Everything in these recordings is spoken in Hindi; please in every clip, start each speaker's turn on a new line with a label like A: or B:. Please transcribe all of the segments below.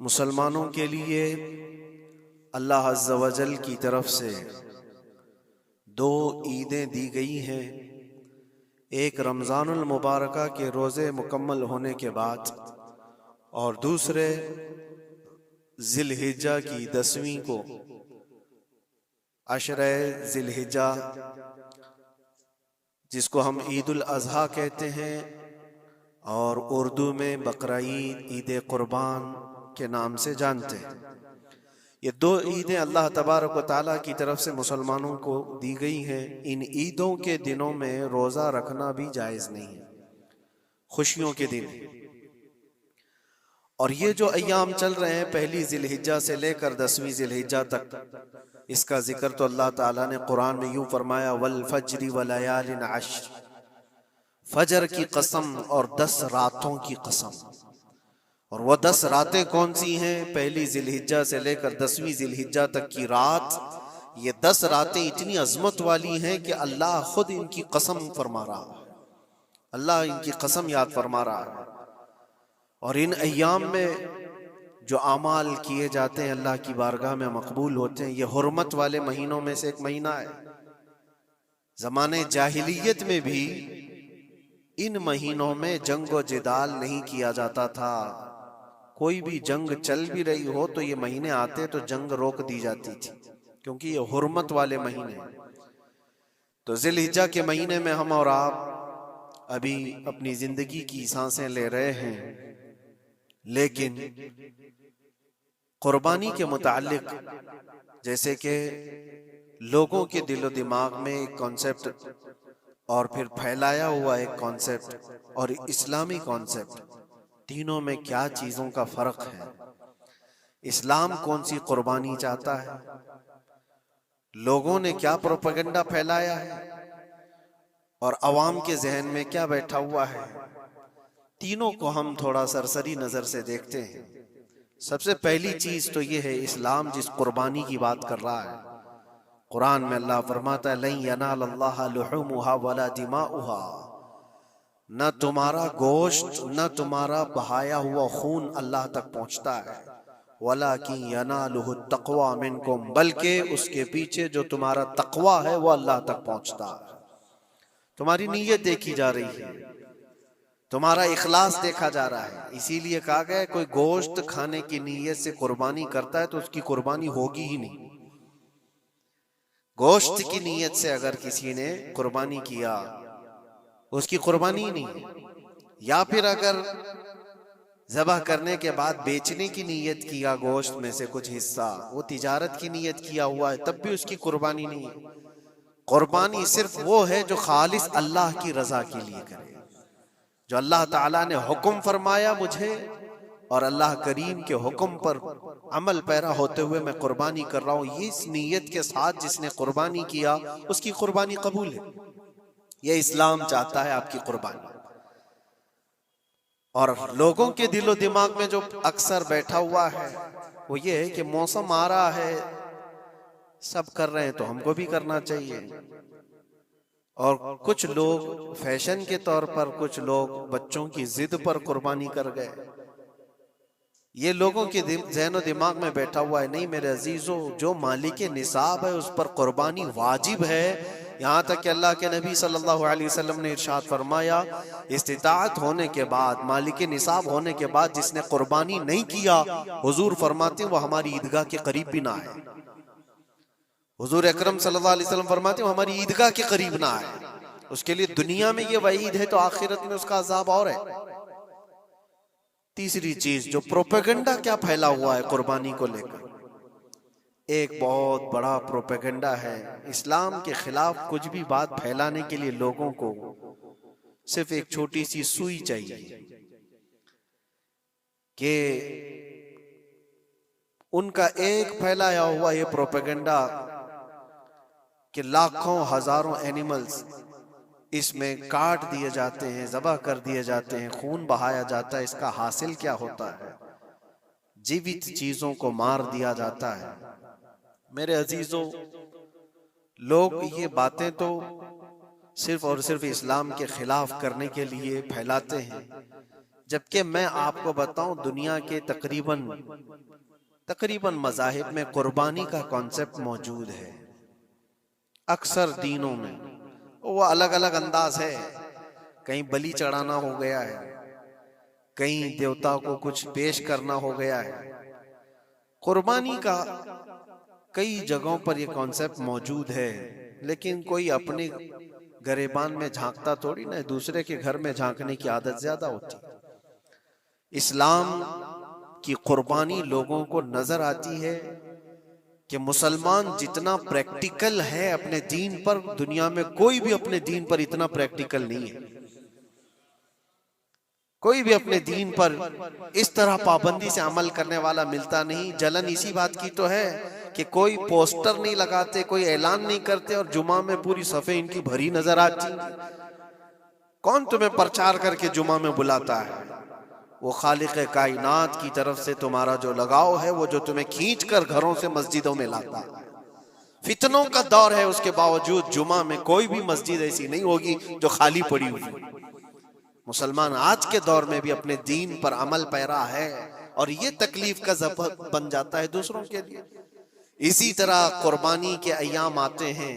A: मुसलमानों के लिए अल्लाह अज़्ज़ व जल की तरफ से दो ईदें दी गई हैं। एक रमज़ानुल मुबारका के रोज़े मुकम्मल होने के बाद और दूसरे ज़िलहिज्जा की 10वीं को अशरे ज़िलहिज्जा, जिसको हम ईदुल अज़हा कहते हैं और उर्दू में बकरा ईद, ईद कुर्बान के नाम से जानते हैं। ये दो ईदें अल्लाह तबारक व तआला की तरफ से मुसलमानों को दी गई हैं। इन ईदों के दिनों में रोज़ा रखना भी जायज़ नहीं है, खुशियों के दिन। और ये जो अय्याम चल रहे हैं पहली ज़िलहिज्जा से लेकर 10वीं ज़िलहिज्जा तक, इसका जिक्र तो अल्लाह ताला ने कुरान में यूं फरमाया, वल फज्रि व लयालिन अश्र, फजर की कसम और 10 रातों की कसम। और वो 10 रातें कौन सी हैं? पहली ज़िलहिज्जा से लेकर 10वीं ज़िलहिज्जा तक की रात। ये 10 रातें इतनी अजमत वाली हैं कि अल्लाह खुद इनकी कसम फरमा रहा है, अल्लाह इनकी कसम याद फरमा रहा है। और इन अय्याम में जो आमाल किए जाते हैं अल्लाह की बारगाह में मकबूल होते हैं। ये हुर्मत वाले महीनों में से एक महीना है। ज़माने जाहिलियत में भी इन महीनों में जंग व जिदाल नहीं किया जाता था। कोई भी जंग चल भी रही हो तो ये महीने आते तो जंग रोक दी जाती थी, क्योंकि ये हुर्मत वाले महीने हैं। तो ज़िलहिज्जा के महीने में हम और आप अभी अपनी जिंदगी की सांसें ले रहे हैं, लेकिन कुर्बानी के मुतालिक जैसे कि लोगों के दिलो दिमाग में एक कॉन्सेप्ट और फिर फैलाया हुआ एक कॉन्सेप्ट और इस्लामी कॉन्सेप्ट, तीनों में क्या चीजों का फर्क है। इस्लाम कौन सी कुर्बानी चाहता है, लोगों ने क्या प्रोपेगेंडा फैलाया है और अवाम के जहन में क्या बैठा हुआ है, तीनों को हम थोड़ा सरसरी नजर से देखते हैं। सबसे पहली चीज तो ये है, इस्लाम जिस कुर्बानी की बात कर रहा है, कुरान में अल्लाह फरमाता है, लन यनालल्लाह लुहुमुहा वला दिमाउहा, न तुम्हारा गोश्त न तुम्हारा बहाया हुआ खून अल्लाह तक पहुंचता है, वलाकिन यनालुहु तक़वा मिनकुम, बल्कि उसके पीछे जो तुम्हारा तक़वा है वो अल्लाह तक पहुंचता है। तुम्हारी नीयत देखी जा रही है, तुम्हारा इखलास देखा जा रहा है। इसीलिए कहा गया कोई गोश्त खाने की नीयत से कुर्बानी करता है तो उसकी कुर्बानी होगी ही नहीं। गोश्त की नीयत से अगर किसी ने कुर्बानी किया उसकी कुर्बानी नहीं है, या फिर अगर ज़बह करने के बाद बेचने की नीयत किया गोश्त में से कुछ हिस्सा, वो तिजारत की नीयत किया हुआ है, तब भी उसकी कुर्बानी नहीं है। कुर्बानी सिर्फ वो है जो खालिस अल्लाह की रजा के लिए करे, जो अल्लाह ताला ने हुक्म फरमाया मुझे और अल्लाह करीम के हुक्म पर अमल पैरा होते हुए मैं कुर्बानी कर रहा हूँ, ये इस नीयत के साथ जिसने कुर्बानी किया उसकी कुर्बानी कबूल है। ये इस्लाम चाहता है आपकी कुर्बानी। और लोगों के दिलो दिमाग में जो अक्सर बैठा हुआ है वो ये है कि मौसम आ रहा है, सब कर रहे हैं तो हमको भी करना चाहिए। और कुछ लोग फैशन के तौर पर, कुछ लोग बच्चों की जिद पर कुर्बानी कर गए। ये लोगों के ज़हन दिमाग में बैठा हुआ है। नहीं मेरे अजीजों, जो मालिक निसाब है उस पर कुर्बानी वाजिब है। यहाँ तक कि अल्लाह के नबी सल्लल्लाहु अलैहि वसल्लम ने इरशाद फरमाया, इस्तिताअत होने के बाद, मालिक निसाब होने के बाद जिसने कुर्बानी नहीं किया, हुजूर फरमाते हैं वो हमारी ईदगाह के करीब भी ना आए। हुजूर अकरम सल्लल्लाहु अलैहि वसल्लम फरमाते हैं हमारी ईदगाह के करीब ना आए। उसके लिए दुनिया में ये वईद है तो आखिरत में उसका अजाब और है। तीसरी चीज, जो प्रोपेगेंडा क्या फैला हुआ है कुर्बानी को लेकर, एक बहुत बड़ा प्रोपेगेंडा है। इस्लाम के खिलाफ कुछ भी बात फैलाने के लिए लोगों को सिर्फ एक छोटी सी सुई चाहिए कि उनका एक फैलाया हुआ ये प्रोपेगेंडा कि लाखों हजारों एनिमल्स इसमें काट दिए जाते हैं, ज़बह कर दिए जाते हैं, खून बहाया जाता है, इसका हासिल क्या होता है? जीवित चीजों को मार दिया जाता है। मेरे अजीजों, लोग ये बातें तो सिर्फ और सिर्फ इस्लाम के खिलाफ करने के लिए फैलाते हैं। जबकि मैं आपको बताऊं दुनिया के तकरीबन मज़ाहिब में कुर्बानी का कॉन्सेप्ट मौजूद है। अक्सर दीनों में वो अलग अलग अंदाज है, कहीं बलि चढ़ाना हो गया है, कहीं देवता को कुछ पेश करना हो गया है। कुर्बानी का कई जगहों पर यह कॉन्सेप्ट मौजूद है, लेकिन कोई अपने गरेबान में झांकता थोड़ी ना, दूसरे के घर में झांकने की आदत ज्यादा होती है। इस्लाम की कुर्बानी लोगों को नजर आती है कि मुसलमान जितना प्रैक्टिकल है अपने दीन पर, दुनिया में कोई भी अपने दीन पर इतना प्रैक्टिकल नहीं है। कोई भी अपने दीन पर इस तरह पाबंदी से अमल करने वाला मिलता नहीं। जलन इसी बात की तो है कि कोई पोस्टर नहीं लगाते, कोई ऐलान नहीं करते, और जुमा में पूरी सफे इनकी भरी नजर आती। कौन तुम्हें प्रचार करके जुमा में बुलाता है? वो खालिक कायनात की तरफ से तुम्हारा जो लगाव है, वो जो तुम्हें खींच कर घरों से मस्जिदों में लाता है। फितनों का दौर है, उसके बावजूद जुमा में कोई भी मस्जिद ऐसी नहीं होगी जो खाली पड़ी हुई। मुसलमान आज के दौर में भी अपने दीन पर अमल पैरा है, और ये तकलीफ का सबब बन जाता है दूसरों के लिए। इसी तरह कुर्बानी के अय्याम आते हैं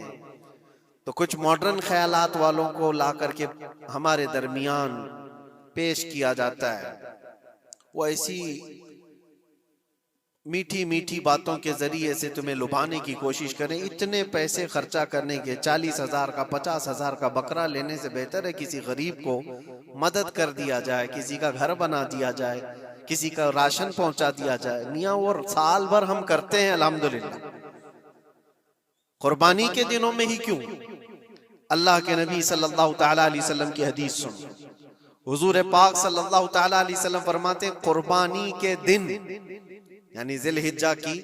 A: तो कुछ मॉडर्न ख्यालात वालों को ला करके हमारे दरमियान पेश किया जाता है। वो ऐसी मीठी मीठी बातों के जरिए से तुम्हें लुभाने की कोशिश करें। इतने पैसे खर्चा करने के, 40,000 का 50,000 का बकरा लेने से बेहतर है किसी गरीब को मदद कर दिया जाए, किसी का घर बना दिया जाए, किसी का राशन पहुंचा दिया जाए। मियाँ वो साल भर हम करते हैं अल्हम्दुलिल्लाह, कुर्बानी के दिनों में ही क्यों? अल्लाह के नबी सल्लल्लाहु तआला अलैहि वसल्लम की हदीस सुन। हुजूर पाक सल्लल्लाहु तआला अलैहि वसल्लम फरमाते हैं, कुर्बानी के दिन यानी जिलहिज्जा की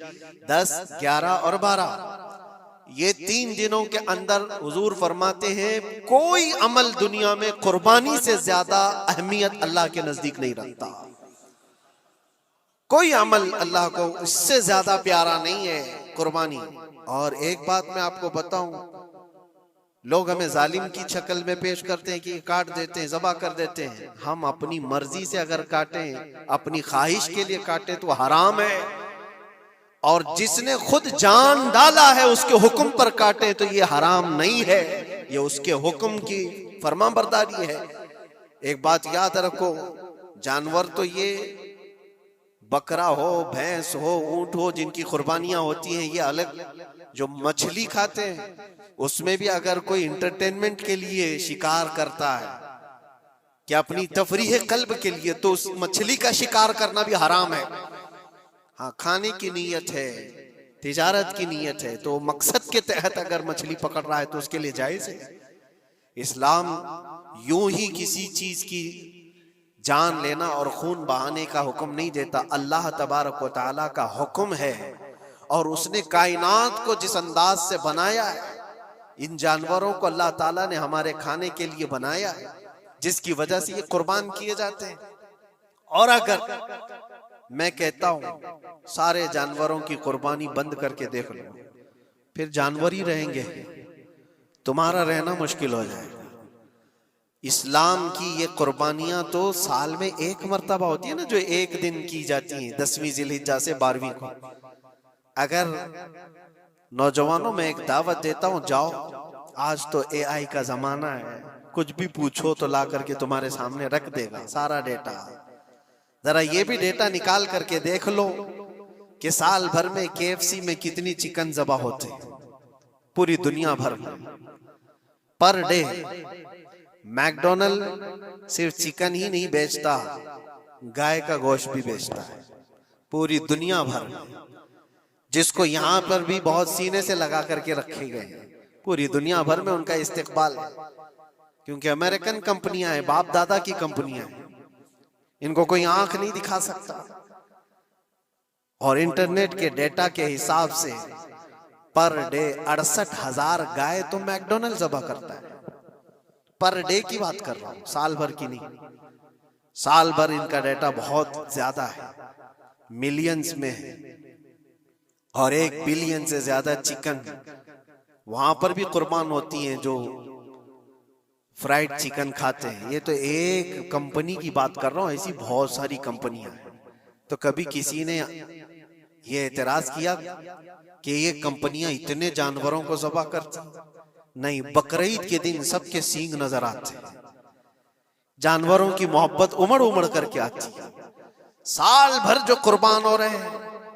A: 10, 11 और 12, ये 3 दिनों के अंदर हुजूर फरमाते हैं कोई अमल दुनिया में कुर्बानी से ज्यादा अहमियत अल्लाह के नजदीक नहीं रखता। कोई अमल अल्लाह को इससे ज्यादा प्यारा नहीं है कुर्बानी। और एक बात मैं आपको बताऊं, लोग हमें जालिम की शक्ल में पेश करते हैं कि काट देते हैं, ज़बा कर देते हैं। हम अपनी मर्जी से अगर काटें, अपनी ख्वाहिश के लिए काटें तो हराम है, और जिसने खुद जान डाला है उसके हुक्म पर काटे तो ये हराम नहीं है, ये उसके हुक्म की फरमाबरदारी है। एक बात याद रखो, जानवर तो ये बकरा हो, भैंस हो, ऊंट हो, जिनकी कुर्बानियां होती हैं ये अलग। जो मछली खाते हैं उसमें भी अगर कोई इंटरटेनमेंट के लिए शिकार करता है कि अपनी तफरीह कल्ब के लिए, तो उस मछली का शिकार करना भी हराम है। हाँ, खाने की नीयत है, तिजारत की नीयत है, तो मकसद के तहत अगर मछली पकड़ रहा है तो उसके लिए जायज है। इस्लाम यूं ही किसी चीज की जान लेना और खून बहाने का हुक्म नहीं देता। अल्लाह तबारक व तआला का हुक्म है, और उसने कायनात को जिस अंदाज से बनाया है, इन जानवरों को अल्लाह ताला ने हमारे खाने के लिए बनाया है, जिसकी वजह से ये कुर्बान किए जाते हैं। और अगर मैं कहता हूं सारे जानवरों की कुर्बानी बंद करके देख लो, फिर जानवर ही रहेंगे, तुम्हारा रहना मुश्किल हो जाएगा। इस्लाम की ये कुर्बानियां तो साल में एक मर्तबा होती है ना, जो एक दिन की जाती हैं, 10वीं जिलहिज्जा से 12वीं को। अगर नौजवानों में एक दावत देता हूं, जाओ, आज तो AI का जमाना है, कुछ भी पूछो तो ला करके तुम्हारे सामने रख देगा सारा डेटा। जरा ये भी डेटा निकाल करके देख लो कि साल भर में KFC में कितनी चिकन ज़बा होते हैं पूरी दुनिया भर में पर डे। मैकडोनल्ड सिर्फ चिकन ही नहीं बेचता, गाय का गोश्त भी बेचता है पूरी दुनिया भर में, जिसको यहाँ पर भी बहुत सीने से लगा करके रखे गए हैं। पूरी दुनिया भर में उनका इस्तेकबाल है, क्योंकि अमेरिकन कंपनियां हैं, बाप दादा की कंपनियां हैं, इनको कोई आंख नहीं दिखा सकता। और इंटरनेट के डेटा के हिसाब से पर डे 68,000 गाय तो मैकडोनल्ड ज़बा करता है। पर डे की बात कर रहा हूं, साल भर की नहीं। साल भर इनका डेटा बहुत ज्यादा है, मिलियंस में है, और 1 बिलियन से ज्यादा चिकन वहां पर भी कुर्बान होती हैं, जो फ्राइड चिकन खाते हैं। ये तो एक कंपनी की बात कर रहा हूं, ऐसी बहुत सारी कंपनियां हैं। तो कभी किसी ने ये एतराज किया कि ये कंपनियां इतने जानवरों को ज़बह करती? नहीं, बकरीद के दिन सबके सींग नजर आते हैं, जानवरों की मोहब्बत उमड़ उमड़ करके आती है। साल भर जो कुर्बान हो रहे हैं,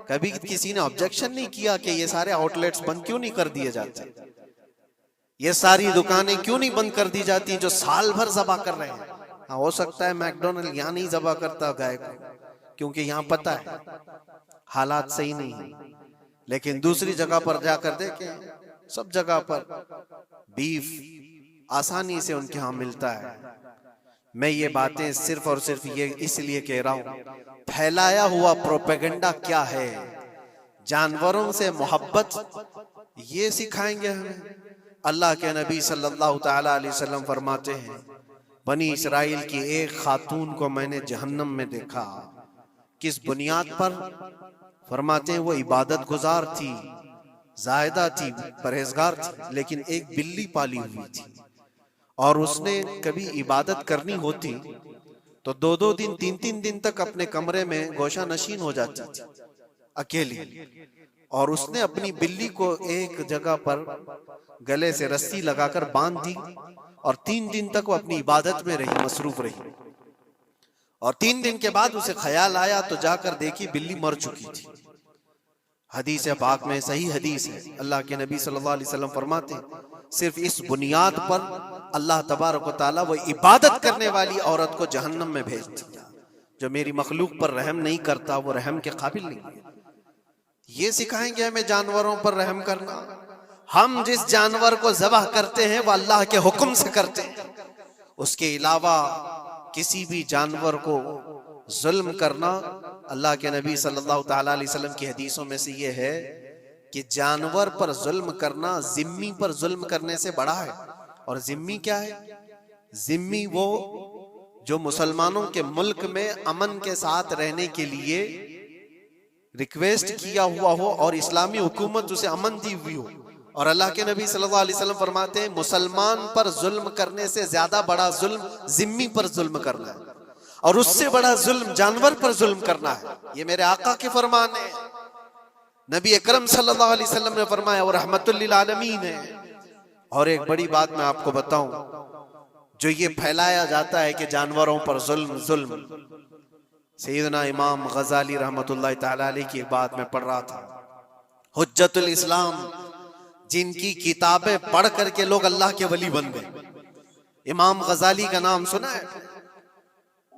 A: कभी किसी ने ऑब्जेक्शन नहीं किया कि ये सारे आउटलेट्स बंद क्यों नहीं कर दिए जाते, ये सारी दुकानें क्यों नहीं बंद कर दी जाती जो साल भर ज़बह कर रहे हैं। हाँ, हो सकता है मैकडोनल्ड यहाँ नहीं ज़बह करता गाय को, क्योंकि यहाँ पता है हालात सही नहीं है, लेकिन दूसरी जगह पर जाकर देखें, सब जगह पर बीफ आसानी से उनके यहाँ मिलता है। मैं ये बातें सिर्फ और सिर्फ ये इसलिए कह रहा हूं, फैलाया हुआ प्रोपेगेंडा क्या है, जानवरों से मोहब्बत ये सिखाएंगे हमें। अल्लाह के नबी सल्लल्लाहु ताला अलैहि वसल्लम फरमाते हैं, बनी इसराइल की एक खातून को मैंने जहन्नम में देखा। किस बुनियाद पर? फरमाते हैं वो इबादत गुजार थी, जायदा थी, परहेजगार थी, लेकिन एक बिल्ली पाली हुई थी और उसने कभी इबादत करनी होती तो 2-2 दिन 3-3 दिन तक अपने कमरे में गोशा नशीन हो जाती थी अकेली, और उसने अपनी बिल्ली को एक जगह पर गले से रस्सी लगाकर बांध दी और 3 दिन तक वो अपनी इबादत में रही, मसरूफ रही। और 3 दिन के बाद उसे ख्याल आया तो जाकर देखी बिल्ली मर चुकी थी। हदीस पाक में, सही हदीस है, अल्लाह के नबी सल्लल्लाहु अलैहि वसल्लम फरमाते हैं, सिर्फ इस बुनियाद पर अल्लाह तबारक व तआला वो इबादत करने वाली औरत को जहन्नम में भेज दिया। जो मेरी मखलूक पर रहम नहीं करता वो रहम के काबिल नहीं है। ये सिखाएंगे हमें जानवरों पर रहम करना। हम जिस जानवर को ज़बह करते हैं वो अल्लाह के हुक्म से करते हैं, उसके अलावा किसी भी जानवर को जुल्म करना, अल्लाह के नबी सल्लल्लाहु ताला अलैहि वसल्लम की हदीसों में से ये है कि जानवर पर जुल्म करना जिम्मी पर जुल्म करने से बड़ा है। और जिम्मी क्या है? जिम्मी वो जो मुसलमानों के मुल्क में अमन के साथ रहने के लिए रिक्वेस्ट किया हुआ हो और इस्लामी हुकूमत उसे अमन दी हुई हो। और अल्लाह के नबी सल्लल्लाहु अलैहि वसल्लम फरमाते हैं, मुसलमान पर जुल्म करने से ज्यादा बड़ा जुल्म जिम्मी पर जुल्म करना है, और उससे बड़ा जुल्म जानवर पर जुल्म करना है। ये मेरे आका के फरमान है। नबी अकरम सल्लल्लाहु अलैहि वसल्लम ने फरमाया वो रहमतुल लिल आलमीन है। और एक बड़ी बात मैं आपको बताऊं, जो ये फैलाया जाता है कि जानवरों पर जुल्म जुल्म, सैयदना इमाम गजाली रहमतुल्लाह तआला अलैह की एक बात मैं पढ़ रहा था, हुज्जतुल इस्लाम, जिनकी किताबें पढ़ करके लोग अल्लाह के वली बन गए। इमाम गजाली का नाम सुना है?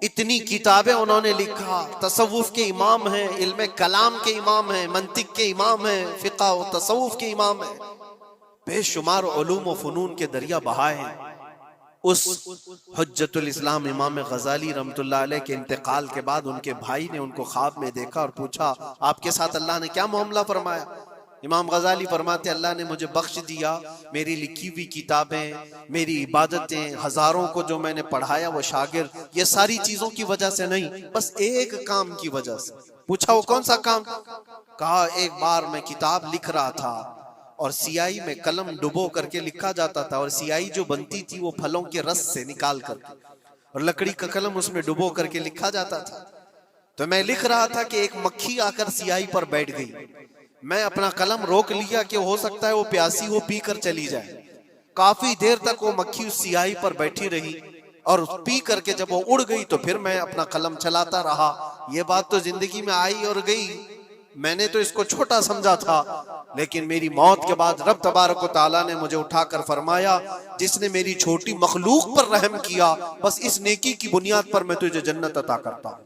A: इतनी किताबें उन्होंने लिखा, तसव्वुफ के इमाम हैं, इल्म कलाम के इमाम हैं, मंतिक के इमाम हैं, फिक़ह और तसव्वुफ के इमाम हैं, बेशुमार उलूम व फनून के दरिया बहाए हैं। उस हुज्जतुल इस्लाम इमाम गजाली रहमतुल्लाह अलैह के इंतकाल के बाद उनके भाई ने उनको ख्वाब में देखा और पूछा, आपके साथ अल्लाह ने क्या मामला फरमाया? इमाम गजाली फरमाते, अल्लाह ने मुझे बख्श दिया, मेरी लिखी हुई किताबें, मेरी इबादतें, हजारों को जो मैंने पढ़ाया वो शागिर्द, ये सारी चीजों की वजह से नहीं, बस एक काम की वजह से। पूछा वो कौन सा काम? कहा एक बार मैं किताब लिख रहा था और सियाही में कलम डुबो करके लिखा जाता था, और सियाही जो बनती थी वो फलों के रस से निकाल करके, और लकड़ी का कलम उसमें डुबो करके लिखा जाता था। तो मैं लिख रहा था कि एक मक्खी आकर सियाही पर बैठ गई। मैं अपना कलम रोक लिया कि हो सकता है वो प्यासी हो, पी कर चली जाए। काफी देर तक वो मक्खी उस सियाही पर बैठी रही और पी करके जब वो उड़ गई तो फिर मैं अपना कलम चलाता रहा। ये बात तो जिंदगी में आई और गई, मैंने तो इसको छोटा समझा था, लेकिन मेरी मौत के बाद रब तबारक व तआला ने मुझे उठाकर फरमाया, जिसने मेरी छोटी मखलूक पर रहम किया, बस इस नेकी की बुनियाद पर मैं तुझे जन्नत अता करता हूं।